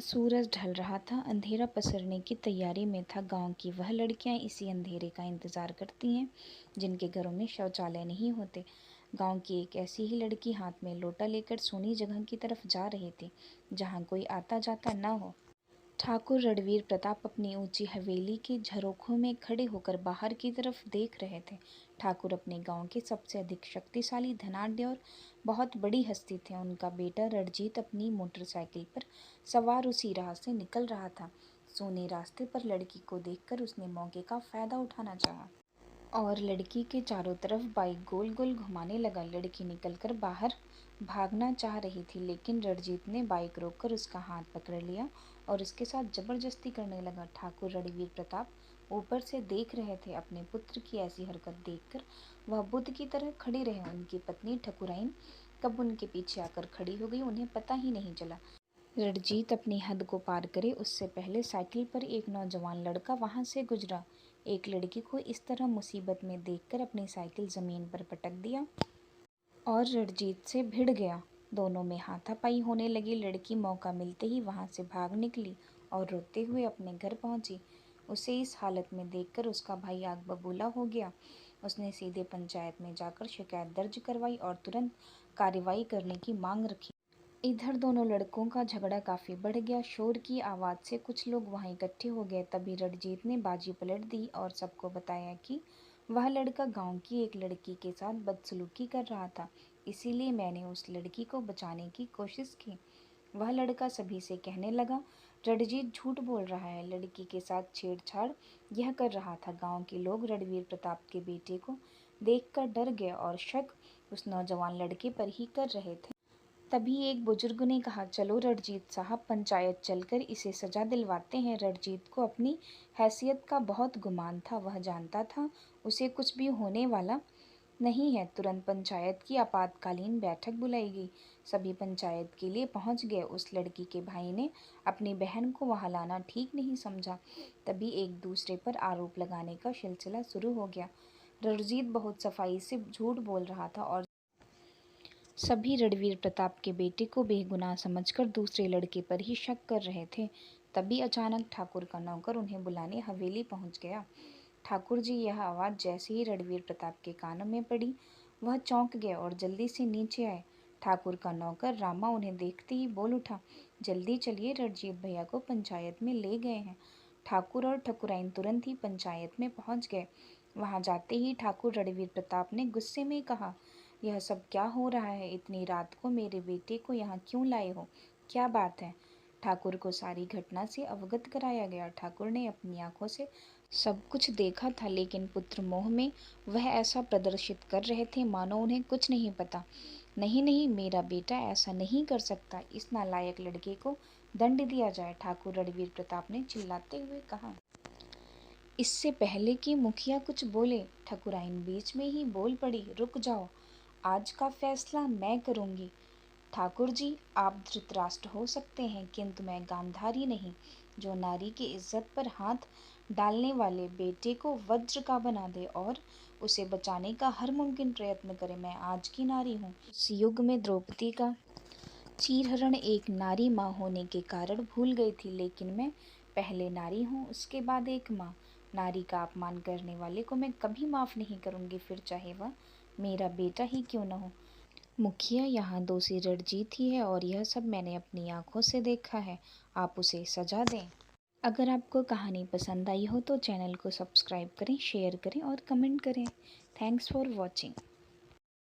सूरज ढल रहा था, अंधेरा पसरने की तैयारी में था। गांव की वह लड़कियां इसी अंधेरे का इंतजार करती हैं जिनके घरों में शौचालय नहीं होते। गांव की एक ऐसी ही लड़की हाथ में लोटा लेकर सोनी जगह की तरफ जा रही थी, जहां कोई आता जाता न हो। ठाकुर रणवीर प्रताप अपनी ऊंची हवेली के झरोखों में खड़े होकर बाहर की तरफ देख रहे थे। ठाकुर अपने गांव के सबसे अधिक शक्तिशाली, धनाढ्य और बहुत बड़ी हस्ती थे। उनका बेटा रणजीत अपनी मोटरसाइकिल पर सवार उसी राह से निकल रहा था। सोने रास्ते पर लड़की को देखकर उसने मौके का फायदा उठाना चाहा और लड़की के चारों तरफ बाइक गोल गोल घुमाने लगा। लड़की निकलकर बाहर भागना चाह रही थी, लेकिन रणजीत ने बाइक रोककर उसका हाथ पकड़ लिया और उसके साथ जबरदस्ती करने लगा। ठाकुर रणवीर प्रताप ऊपर से देख रहे थे। अपने पुत्र की ऐसी हरकत देखकर वह बुद्ध की तरह खड़ी रहे। उनकी पत्नी ठकुराइन कब उनके पीछे आकर खड़ी हो गई, उन्हें पता ही नहीं चला। रणजीत अपनी हद को पार करे उससे पहले साइकिल पर एक नौजवान लड़का वहां से गुजरा। एक लड़की को इस तरह मुसीबत में देखकर अपनी साइकिल जमीन पर पटक दिया और रणजीत से भिड़ गया। दोनों में हाथापाई होने लगी। लड़की मौका मिलते ही वहां से भाग निकली और रोते हुए अपने घर पहुंची। उसे इस हालत में देखकर उसका भाई आग बबूला हो गया। उसने सीधे पंचायत में जाकर शिकायत दर्ज करवाई और तुरंत कार्रवाई करने की मांग रखी। इधर दोनों लड़कों का झगड़ा काफी बढ़ गया। शोर की आवाज से कुछ लोग वहां इकट्ठे हो गए। तभी रणजीत ने बाजी पलट दी और सबको बताया कि वह लड़का गांव की एक लड़की के साथ बदसलूकी कर रहा था, इसीलिए मैंने उस लड़की को बचाने की कोशिश की। वह लड़का सभी से कहने लगा, रणजीत झूठ बोल रहा है, लड़की के साथ छेड़छाड़ यह कर रहा था। गांव के लोग रणवीर प्रताप के बेटे को देखकर डर गए और शक उस नौजवान लड़के पर ही कर रहे थे। तभी एक बुजुर्ग ने कहा, चलो रणजीत साहब, पंचायत चलकर इसे सजा दिलवाते हैं। रणजीत को अपनी हैसियत का बहुत गुमान था। वह जानता था उसे कुछ भी होने वाला नहीं है। तुरंत पंचायत की आपातकालीन बैठक बुलाई गई। सभी पंचायत के लिए पहुंच गए। उस लड़की के भाई ने अपनी बहन को वहां लाना ठीक नहीं समझा। तभी एक दूसरे पर आरोप लगाने का सिलसिला शुरू हो गया। रणजीत बहुत सफाई से झूठ बोल रहा था और सभी रणवीर प्रताप के बेटे को बेगुनाह समझकर दूसरे लड़के पर ही शक कर रहे थे। तभी अचानक ठाकुर का नौकर उन्हें बुलाने हवेली पहुंच गया। ठाकुर जी, यह आवाज़ जैसे ही रणवीर प्रताप के कानों में पड़ी, वह चौंक गए और जल्दी से नीचे आए। ठाकुर का नौकर रामा उन्हें देखते ही बोल उठा, जल्दी चलिए, रणजीत भैया को पंचायत में ले गए हैं। ठाकुर और ठकुराइन तुरंत ही पंचायत में पहुंच गए। वहां जाते ही ठाकुर रणवीर प्रताप ने गुस्से में कहा, यह सब क्या हो रहा है? इतनी रात को मेरे बेटे को यहाँ क्यों लाए हो? क्या बात है? ठाकुर को सारी घटना से अवगत कराया गया। ठाकुर ने अपनी आंखों से सब कुछ देखा था, लेकिन पुत्र मोह में वह ऐसा प्रदर्शित कर रहे थे मानो उन्हें कुछ नहीं पता। नहीं नहीं, मेरा बेटा ऐसा नहीं कर सकता। इस नालायक लड़के को दंड दिया जाए, ठाकुर रणवीर प्रताप ने चिल्लाते हुए कहा। इससे पहले कि मुखिया कुछ बोले, ठकुराइन बीच में ही बोल पड़ी, रुक जाओ, आज का फैसला मैं करूंगी। ठाकुर जी, आप धृतराष्ट्र हो सकते हैं, किंतु मैं गांधारी नहीं, जो नारी की इज्जत पर हाथ डालने वाले बेटे को वज्र का बना दे और उसे बचाने का हर मुमकिन प्रयत्न करे। मैं आज की नारी हूँ। उस युग में द्रौपदी का चीरहरण एक नारी माँ होने के कारण भूल गई थी, लेकिन मैं पहले नारी हूँ, उसके बाद एक माँ। नारी का अपमान करने वाले को मैं कभी माफ नहीं करूंगी, फिर चाहे वह मेरा बेटा ही क्यों न हो। मुखिया, यहाँ दोषी रणजीत ही है और यह सब मैंने अपनी आंखों से देखा है। आप उसे सजा दें। अगर आपको कहानी पसंद आई हो तो चैनल को सब्सक्राइब करें, शेयर करें और कमेंट करें। Thanks for watching.